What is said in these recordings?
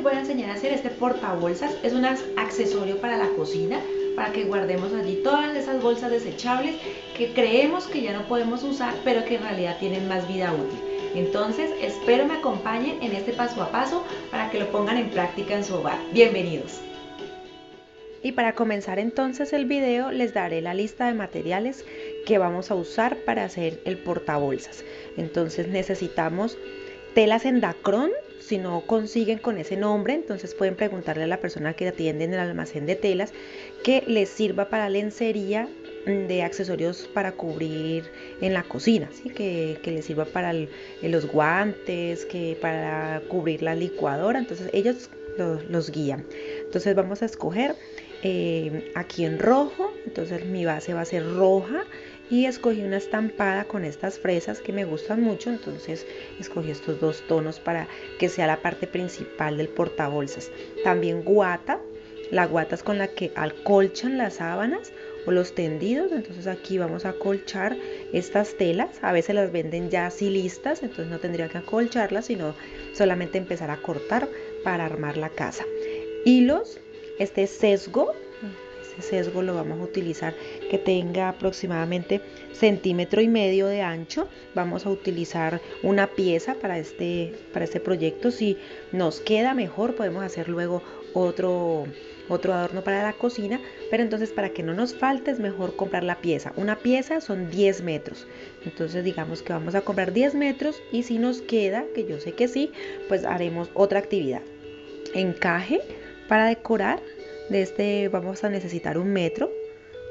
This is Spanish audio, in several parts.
voy a enseñar a hacer este portabolsas. Es un accesorio para la cocina, para que guardemos allí todas esas bolsas desechables que creemos que ya no podemos usar, pero que en realidad tienen más vida útil. Entonces, espero me acompañen en este paso a paso para que lo pongan en práctica en su hogar. Bienvenidos. Y para comenzar entonces el video les daré la lista de materiales que vamos a usar para hacer el portabolsas. Entonces necesitamos telas en dacrón. Si no consiguen con ese nombre, entonces pueden preguntarle a la persona que atiende en el almacén de telas que les sirva para lencería de accesorios para cubrir en la cocina, ¿sí? que les sirva para los guantes, que para cubrir la licuadora. Entonces ellos los guían. Entonces vamos a escoger aquí en rojo. Entonces mi base va a ser roja y escogí una estampada con estas fresas que me gustan mucho. Entonces escogí estos dos tonos para que sea la parte principal del portabolsas. También guata. La guata es con la que acolchan las sábanas o los tendidos. Entonces aquí vamos a acolchar estas telas. A veces las venden ya así listas, entonces no tendría que acolcharlas, sino solamente empezar a cortar para armar la casa. Hilos, este sesgo lo vamos a utilizar que tenga aproximadamente 1,5 centímetros de ancho. Vamos a utilizar una pieza para este proyecto. Si nos queda mejor, podemos hacer luego otro adorno para la cocina, pero entonces para que no nos falte es mejor comprar la pieza. Una pieza son 10 metros, entonces digamos que vamos a comprar 10 metros y si nos queda, que yo sé que sí, pues haremos otra actividad. Encaje para decorar, de este vamos a necesitar 1 metro.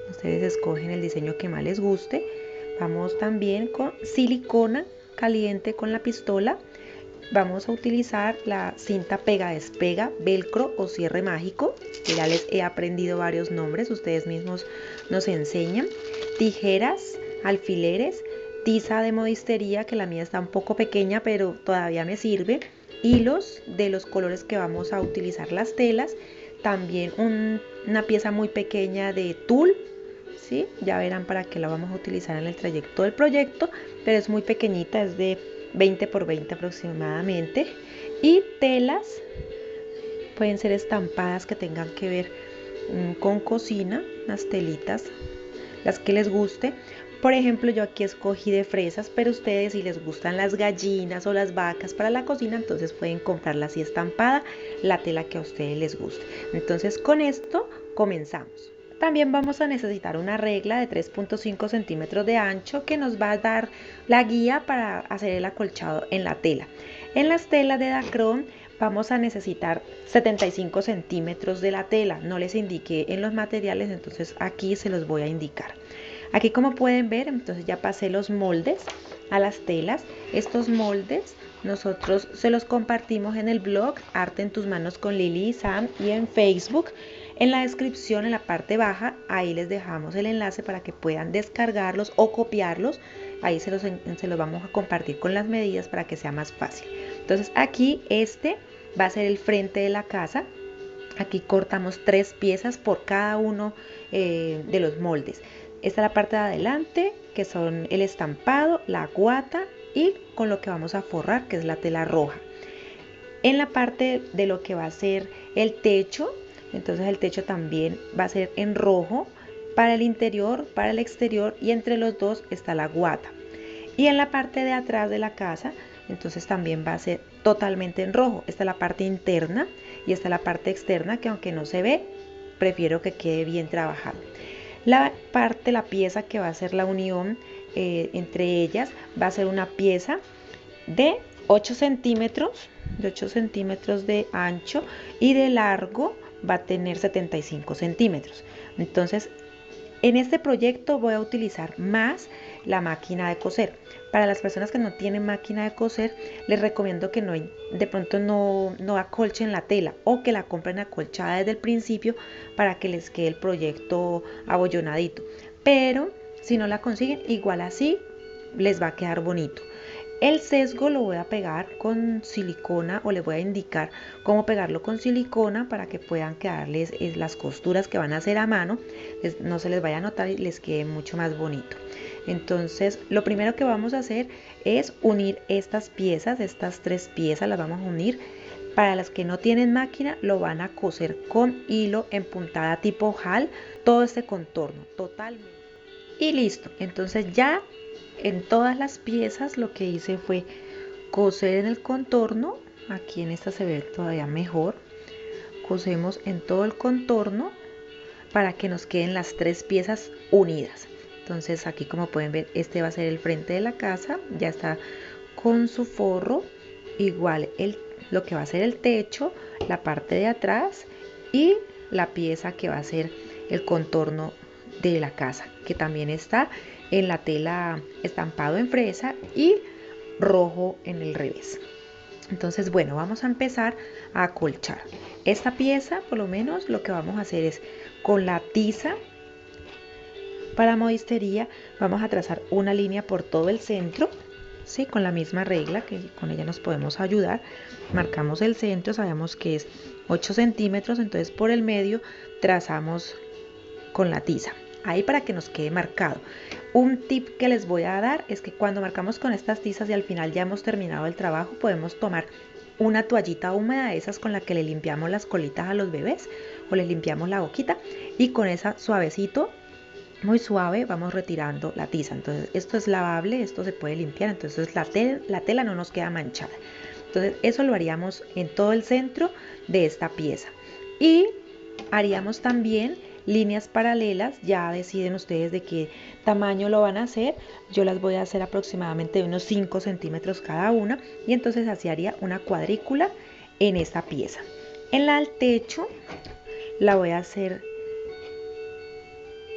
Ustedes escogen el diseño que más les guste. Vamos también con silicona caliente con la pistola. Vamos a utilizar la cinta pega despega, velcro o cierre mágico, que ya les he aprendido varios nombres, ustedes mismos nos enseñan. Tijeras, alfileres, tiza de modistería, que la mía está un poco pequeña pero todavía me sirve. Hilos de los colores que vamos a utilizar las telas. También una pieza muy pequeña de tul, ¿sí? Ya verán para qué la vamos a utilizar en el trayecto del proyecto, pero es muy pequeñita, es de 20 por 20 aproximadamente. Y telas, pueden ser estampadas que tengan que ver con cocina, unas telitas, las que les guste. Por ejemplo, yo aquí escogí de fresas, pero ustedes si les gustan las gallinas o las vacas para la cocina, entonces pueden comprarla así estampada, la tela que a ustedes les guste. Entonces con esto comenzamos. También vamos a necesitar una regla de 3,5 centímetros de ancho que nos va a dar la guía para hacer el acolchado en la tela. En las telas de dacrón vamos a necesitar 75 centímetros de la tela. No les indiqué en los materiales, entonces aquí se los voy a indicar. Aquí, como pueden ver, entonces ya pasé los moldes a las telas. Estos moldes nosotros se los compartimos en el blog Arte en tus manos con Lili y Sam y en Facebook. En la descripción, en la parte baja, ahí les dejamos el enlace para que puedan descargarlos o copiarlos. Ahí se los vamos a compartir con las medidas para que sea más fácil. Entonces aquí este va a ser el frente de la casa. Aquí cortamos 3 piezas por cada uno de los moldes. Esta es la parte de adelante, que son el estampado, la guata y con lo que vamos a forrar, que es la tela roja. En la parte de lo que va a ser el techo, entonces el techo también va a ser en rojo para el interior, para el exterior, y entre los dos está la guata. Y en la parte de atrás de la casa, entonces también va a ser totalmente en rojo. Esta es la parte interna y esta es la parte externa, que aunque no se ve, prefiero que quede bien trabajado. La pieza que va a ser la unión entre ellas, va a ser una pieza de 8 centímetros de ancho y de largo va a tener 75 centímetros. Entonces, en este proyecto voy a utilizar más la máquina de coser. Para las personas que no tienen máquina de coser, les recomiendo que de pronto no acolchen la tela, o que la compren acolchada desde el principio para que les quede el proyecto abollonadito. Pero si no la consiguen, igual así les va a quedar bonito. El sesgo lo voy a pegar con silicona, o les voy a indicar cómo pegarlo con silicona para que puedan quedarles las costuras que van a hacer a mano, no se les vaya a notar y les quede mucho más bonito. Entonces lo primero que vamos a hacer es unir estas piezas, estas 3 piezas las vamos a unir Para las que no tienen máquina, lo van a coser con hilo en puntada tipo ojal, todo este contorno, totalmente. Y listo, entonces ya en todas las piezas lo que hice fue coser en el contorno, aquí en esta se ve todavía mejor, cosemos en todo el contorno para que nos queden las 3 piezas unidas. Entonces aquí como pueden ver, este va a ser el frente de la casa, ya está con su forro, igual lo que va a ser el techo, la parte de atrás y la pieza que va a ser el contorno de la casa, que también está en la tela estampado en fresa y rojo en el revés. Entonces, bueno, vamos a empezar a acolchar. Esta pieza, por lo menos, lo que vamos a hacer es con la tiza para modistería, vamos a trazar una línea por todo el centro, ¿sí? Con la misma regla, que con ella nos podemos ayudar. Marcamos el centro, sabemos que es 8 centímetros, entonces por el medio trazamos con la tiza, ahí para que nos quede marcado. Un tip que les voy a dar es que cuando marcamos con estas tizas y al final ya hemos terminado el trabajo, podemos tomar una toallita húmeda, esas con la que le limpiamos las colitas a los bebés o les limpiamos la boquita, y con esa suavecito, muy suave, vamos retirando la tiza. Entonces esto es lavable, esto se puede limpiar, entonces la tela no nos queda manchada. Entonces eso lo haríamos en todo el centro de esta pieza, y haríamos también líneas paralelas. Ya deciden ustedes de qué tamaño lo van a hacer. Yo las voy a hacer aproximadamente de unos 5 centímetros cada una, y entonces así haría una cuadrícula en esta pieza. En la del techo la voy a hacer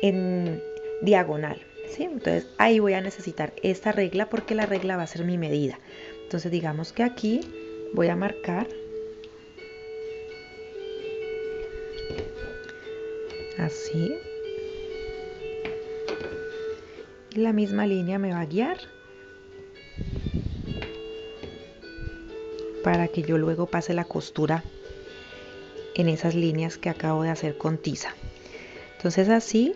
en diagonal, ¿sí? Entonces ahí voy a necesitar esta regla porque la regla va a ser mi medida. Entonces digamos que aquí voy a marcar así, y la misma línea me va a guiar para que yo luego pase la costura en esas líneas que acabo de hacer con tiza. Entonces así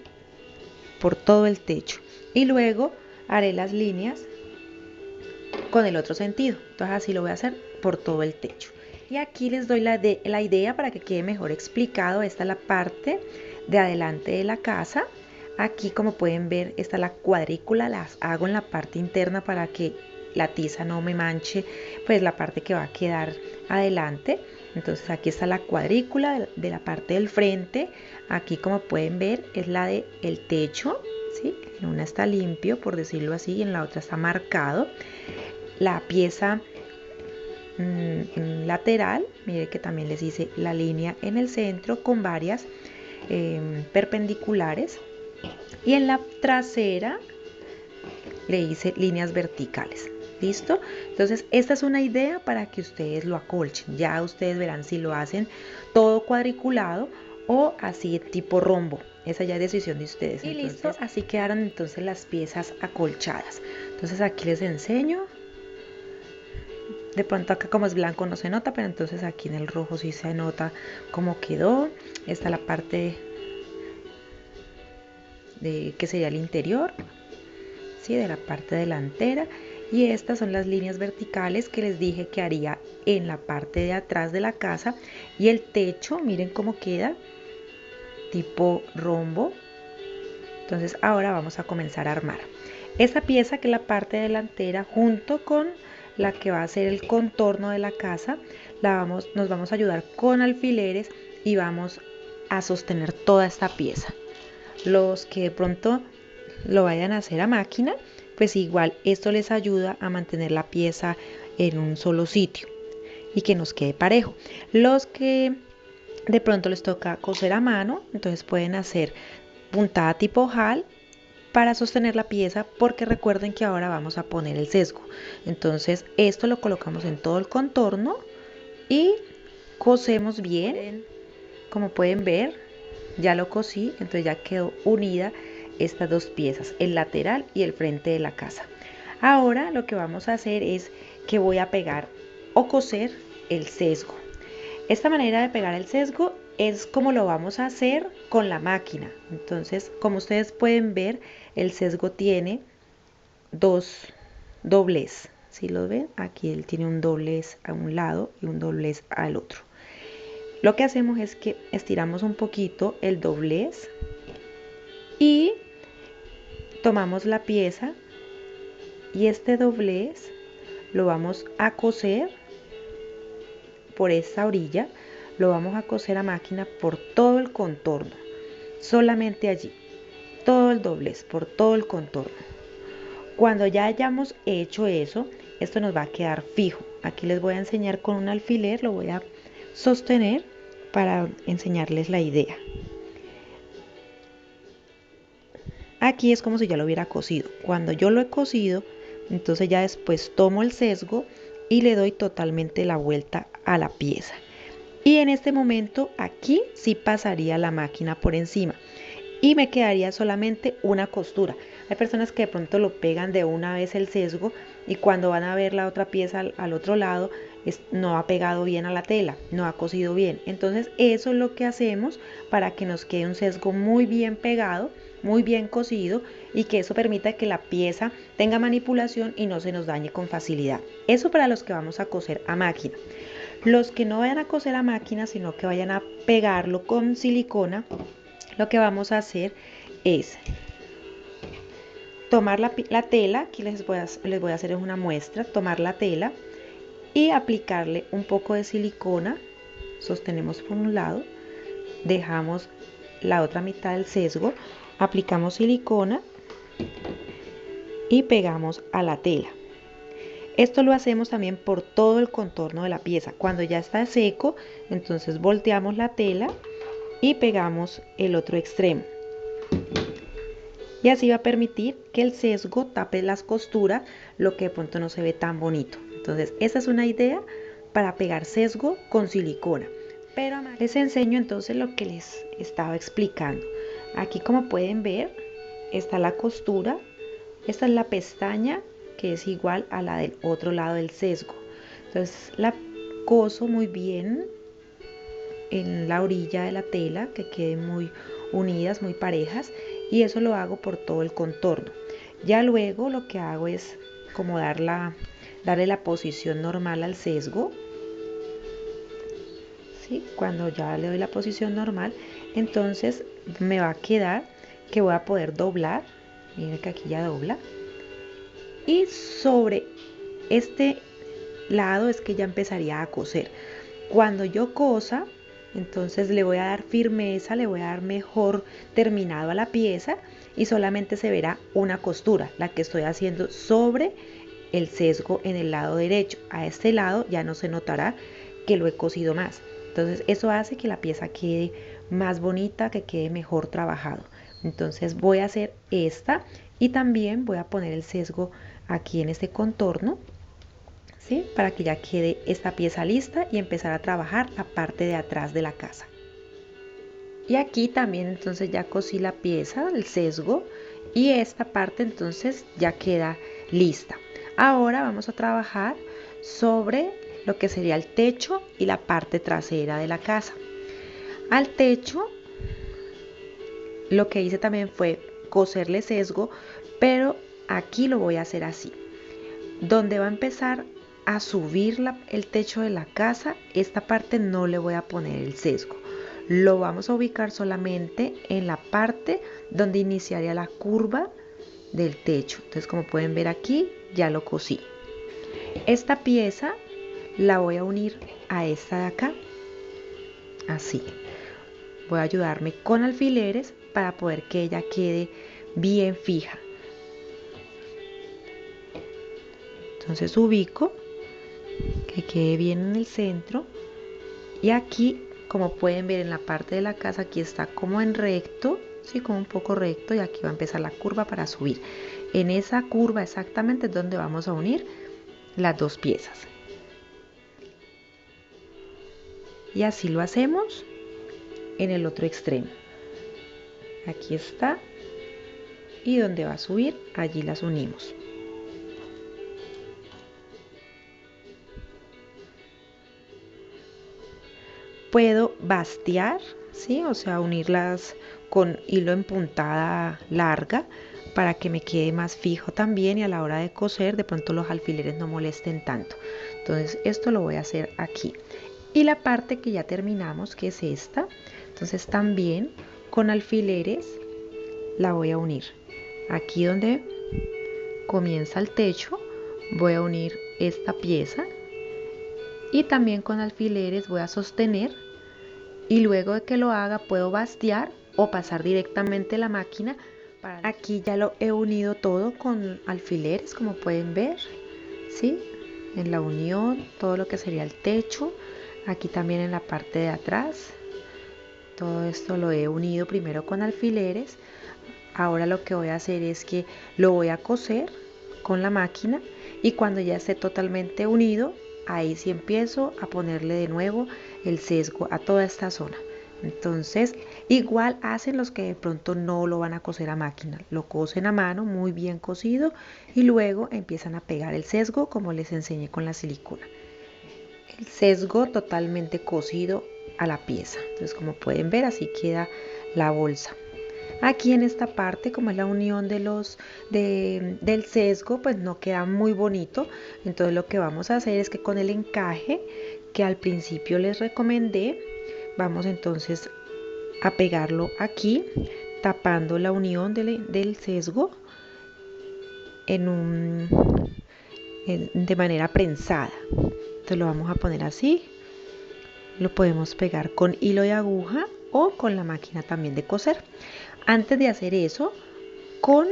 por todo el techo, y luego haré las líneas con el otro sentido. Entonces así lo voy a hacer por todo el techo. Y aquí les doy la idea para que quede mejor explicado. Esta es la parte de adelante de la casa. Aquí, como pueden ver, está la cuadrícula, las hago en la parte interna para que la tiza no me manche pues la parte que va a quedar adelante. Entonces aquí está la cuadrícula de la parte del frente. Aquí, como pueden ver, es la del techo, ¿sí? En una está limpio, por decirlo así, y en la otra está marcado. La pieza lateral, mire que también les hice la línea en el centro con varias perpendiculares, y en la trasera le hice líneas verticales. ¿Listo? Entonces esta es una idea para que ustedes lo acolchen. Ya ustedes verán si lo hacen todo cuadriculado o así tipo rombo. Esa ya es decisión de ustedes. Y entonces, listo, así quedaron entonces las piezas acolchadas. Entonces aquí les enseño. De pronto acá como es blanco no se nota, pero entonces aquí en el rojo sí se nota cómo quedó. Esta es la parte de que sería el interior, ¿sí? De la parte delantera. Y estas son las líneas verticales que les dije que haría en la parte de atrás de la casa. Y el techo, miren cómo queda, tipo rombo. Entonces ahora vamos a comenzar a armar esta pieza, que es la parte delantera, junto con la que va a ser el contorno de la casa. Nos vamos a ayudar con alfileres y vamos a sostener toda esta pieza. Los que de pronto lo vayan a hacer a máquina, pues igual esto les ayuda a mantener la pieza en un solo sitio y que nos quede parejo. Los que de pronto les toca coser a mano, entonces pueden hacer puntada tipo ojal para sostener la pieza, porque recuerden que ahora vamos a poner el sesgo. Entonces esto lo colocamos en todo el contorno y cosemos bien. Como pueden ver, ya lo cosí, entonces ya quedó unida estas dos piezas, el lateral y el frente de la casa. Ahora lo que vamos a hacer es que voy a pegar o coser el sesgo. Esta manera de pegar el sesgo es como lo vamos a hacer con la máquina. Entonces, como ustedes pueden ver, el sesgo tiene dos doblez, si lo ven, aquí él tiene un doblez a un lado y un doblez al otro. Lo que hacemos es que estiramos un poquito el doblez y tomamos la pieza y este doblez lo vamos a coser por esta orilla, lo vamos a coser a máquina por todo el contorno, solamente allí, todo el doblez por todo el contorno. Cuando ya hayamos hecho eso, esto nos va a quedar fijo. Aquí les voy a enseñar con un alfiler, lo voy a sostener para enseñarles la idea. Aquí es como si ya lo hubiera cosido. Cuando yo lo he cosido, entonces ya después tomo el sesgo y le doy totalmente la vuelta a la pieza. Y en este momento aquí sí pasaría la máquina por encima y me quedaría solamente una costura. Hay personas que de pronto lo pegan de una vez el sesgo y cuando van a ver la otra pieza al otro lado no ha pegado bien a la tela, no ha cosido bien. Entonces eso es lo que hacemos para que nos quede un sesgo muy bien pegado, muy bien cosido y que eso permita que la pieza tenga manipulación y no se nos dañe con facilidad. Eso para los que vamos a coser a máquina. Los que no vayan a coser a máquina, sino que vayan a pegarlo con silicona, lo que vamos a hacer es tomar la tela, aquí les voy a hacer una muestra, tomar la tela y aplicarle un poco de silicona, sostenemos por un lado, dejamos la otra mitad del sesgo, aplicamos silicona y pegamos a la tela. Esto lo hacemos también por todo el contorno de la pieza. Cuando ya está seco, entonces volteamos la tela y pegamos el otro extremo. Y así va a permitir que el sesgo tape las costuras, lo que de pronto no se ve tan bonito. Entonces, esa es una idea para pegar sesgo con silicona. Pero les enseño entonces lo que les estaba explicando. Aquí, como pueden ver, está la costura. Esta es la pestaña, que es igual a la del otro lado del sesgo. Entonces la coso muy bien en la orilla de la tela, que queden muy unidas, muy parejas, y eso lo hago por todo el contorno. Ya luego lo que hago es como darle la posición normal al sesgo. ¿Sí? Cuando ya le doy la posición normal, entonces me va a quedar que voy a poder doblar. Miren que aquí ya dobla. Y sobre este lado es que ya empezaría a coser. Cuando yo cosa, entonces le voy a dar firmeza, le voy a dar mejor terminado a la pieza y solamente se verá una costura, la que estoy haciendo sobre el sesgo en el lado derecho. A este lado ya no se notará que lo he cosido más. Entonces eso hace que la pieza quede más bonita, que quede mejor trabajado. Entonces voy a hacer esta y también voy a poner el sesgo aquí en este contorno, ¿sí? Para que ya quede esta pieza lista y empezar a trabajar la parte de atrás de la casa. Y aquí también entonces ya cosí la pieza, el sesgo, y esta parte entonces ya queda lista. Ahora vamos a trabajar sobre lo que sería el techo y la parte trasera de la casa. Al techo lo que hice también fue coserle sesgo, pero aquí lo voy a hacer así. Donde va a empezar a subir el techo de la casa, esta parte no le voy a poner el sesgo. Lo vamos a ubicar solamente en la parte donde iniciaría la curva del techo. Entonces, como pueden ver aquí, ya lo cosí. Esta pieza la voy a unir a esta de acá, así. Voy a ayudarme con alfileres para poder que ella quede bien fija. Entonces ubico que quede bien en el centro y aquí, como pueden ver en la parte de la casa, aquí está como en recto, sí, como un poco recto, y aquí va a empezar la curva para subir. En esa curva exactamente es donde vamos a unir las dos piezas. Y así lo hacemos en el otro extremo. Aquí está, y donde va a subir, allí las unimos. Puedo bastear, ¿sí? O sea, unirlas con hilo en puntada larga para que me quede más fijo también y a la hora de coser de pronto los alfileres no molesten tanto. Entonces esto lo voy a hacer aquí. Y la parte que ya terminamos, que es esta, entonces también con alfileres la voy a unir. Aquí donde comienza el techo voy a unir esta pieza y también con alfileres voy a sostener, y luego de que lo haga puedo bastear o pasar directamente la máquina. Aquí ya lo he unido todo con alfileres, como pueden ver, ¿sí? En la unión, todo lo que sería el techo, aquí también en la parte de atrás, todo esto lo he unido primero con alfileres. Ahora lo que voy a hacer es que lo voy a coser con la máquina, y cuando ya esté totalmente unido, ahí sí empiezo a ponerle de nuevo el sesgo a toda esta zona. Entonces igual hacen los que de pronto no lo van a coser a máquina, lo cosen a mano muy bien cosido y luego empiezan a pegar el sesgo como les enseñé con la silicona. El sesgo totalmente cosido a la pieza. Entonces, como pueden ver, así queda la bolsa. Aquí en esta parte, como es la unión del sesgo, pues no queda muy bonito. Entonces lo que vamos a hacer es que con el encaje que al principio les recomendé, vamos entonces a pegarlo aquí, tapando la unión del sesgo de manera prensada. Entonces lo vamos a poner así. Lo podemos pegar con hilo de aguja o con la máquina también de coser. Antes de hacer eso, con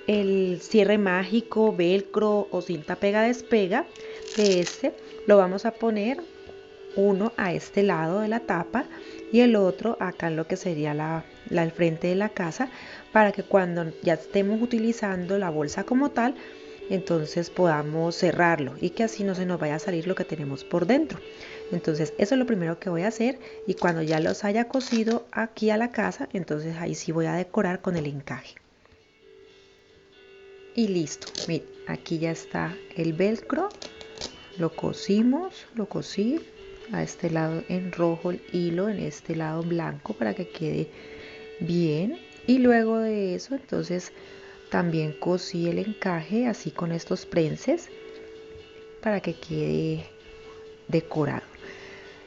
el cierre mágico, velcro o cinta pega despega de lo vamos a poner uno a este lado de la tapa y el otro acá en lo que sería el frente de la casa, para que cuando ya estemos utilizando la bolsa como tal, entonces podamos cerrarlo y que así no se nos vaya a salir lo que tenemos por dentro. Entonces eso es lo primero que voy a hacer, y cuando ya los haya cosido aquí a la casa, entonces ahí sí voy a decorar con el encaje. Y listo, miren, aquí ya está el velcro, lo cosimos, lo cosí a este lado en rojo el hilo, en este lado blanco para que quede bien, y luego de eso entonces también cosí el encaje así con estos prenses para que quede decorado.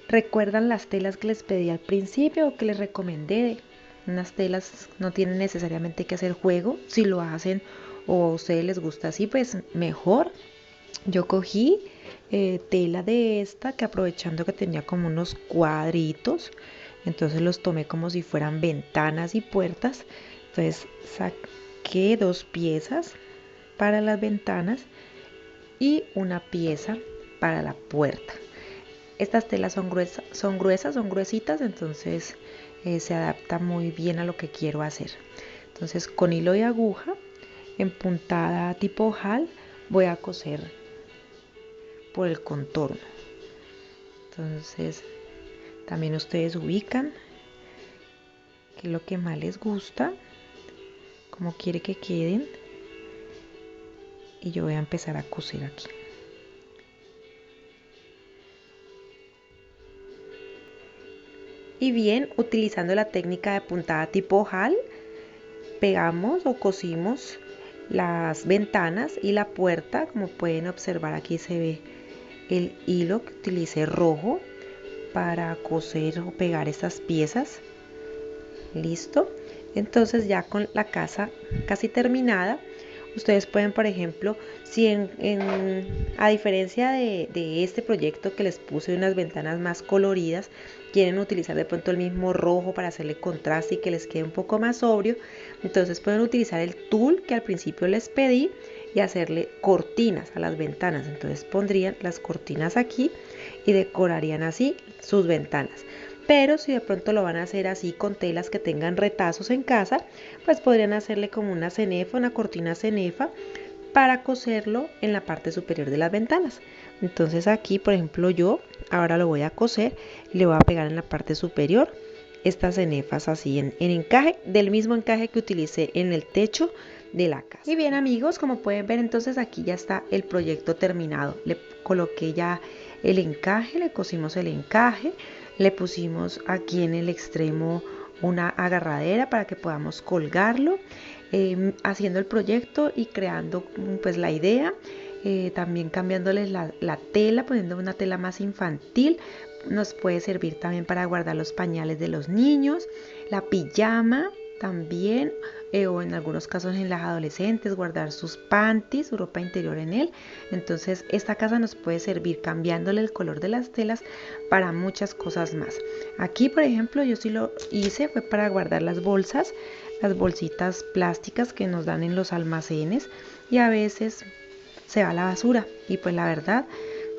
¿Recuerdan las telas que les pedí al principio o que les recomendé? Unas telas no tienen necesariamente que hacer juego. Si lo hacen o a ustedes les gusta así, pues mejor. Yo cogí tela de esta, que aprovechando que tenía como unos cuadritos, entonces los tomé como si fueran ventanas y puertas. Entonces saqué 2 piezas para las ventanas y una pieza para la puerta. Estas telas son gruesas, son gruesitas, entonces se adapta muy bien a lo que quiero hacer. Entonces con hilo de aguja en puntada tipo ojal voy a coser por el contorno. Entonces también ustedes ubican qué es lo que más les gusta, cómo quiere que queden, y yo voy a empezar a coser aquí. Y bien, utilizando la técnica de puntada tipo ojal, pegamos o cosimos las ventanas y la puerta. Como pueden observar, aquí se ve el hilo que utilicé rojo para coser o pegar estas piezas. Listo. Entonces ya con la casa casi terminada, ustedes pueden, por ejemplo, si a diferencia de este proyecto que les puse unas ventanas más coloridas, quieren utilizar de pronto el mismo rojo para hacerle contraste y que les quede un poco más sobrio, entonces pueden utilizar el tul que al principio les pedí y hacerle cortinas a las ventanas. Entonces pondrían las cortinas aquí y decorarían así sus ventanas. Pero si de pronto lo van a hacer así con telas que tengan retazos en casa, pues podrían hacerle como una cenefa, una cortina cenefa, para coserlo en la parte superior de las ventanas. Entonces aquí, por ejemplo, yo ahora lo voy a coser y le voy a pegar en la parte superior estas cenefas así en encaje, del mismo encaje que utilicé en el techo de la casa. Y bien, amigos, como pueden ver, entonces aquí ya está el proyecto terminado. Le coloqué ya el encaje, le cosimos el encaje, le pusimos aquí en el extremo una agarradera para que podamos colgarlo, haciendo el proyecto y creando pues la idea. También cambiándole la tela, poniendo una tela más infantil. Nos puede servir también para guardar los pañales de los niños, la pijama también, o en algunos casos en las adolescentes guardar sus panties, su ropa interior en él. Entonces esta casa nos puede servir cambiándole el color de las telas para muchas cosas más. Aquí por ejemplo yo sí lo hice, fue para guardar las bolsas, las bolsitas plásticas que nos dan en los almacenes, y a veces se va a la basura, y pues la verdad,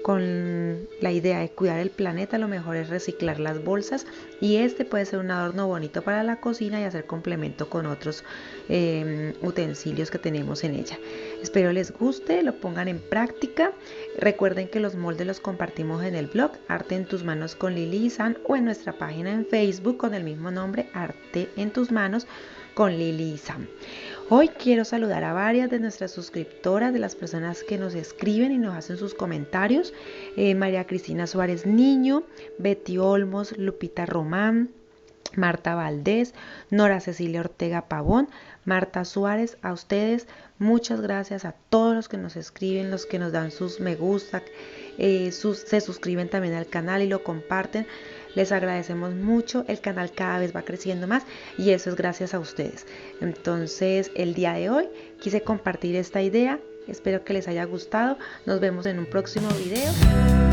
con la idea de cuidar el planeta, lo mejor es reciclar las bolsas, y este puede ser un adorno bonito para la cocina y hacer complemento con otros utensilios que tenemos en ella. Espero les guste, lo pongan en práctica. Recuerden que los moldes los compartimos en el blog Arte en tus manos con Lili y San, o en nuestra página en Facebook con el mismo nombre, Arte en tus manos con Lili y Sam. Hoy quiero saludar a varias de nuestras suscriptoras, de las personas que nos escriben y nos hacen sus comentarios. María Cristina Suárez Niño, Betty Olmos, Lupita Román, Marta Valdés, Nora Cecilia Ortega Pavón, Marta Suárez. A ustedes muchas gracias, a todos los que nos escriben, los que nos dan sus me gusta, se suscriben también al canal y lo comparten. Les agradecemos mucho, el canal cada vez va creciendo más y eso es gracias a ustedes. Entonces el día de hoy quise compartir esta idea, espero que les haya gustado, nos vemos en un próximo video.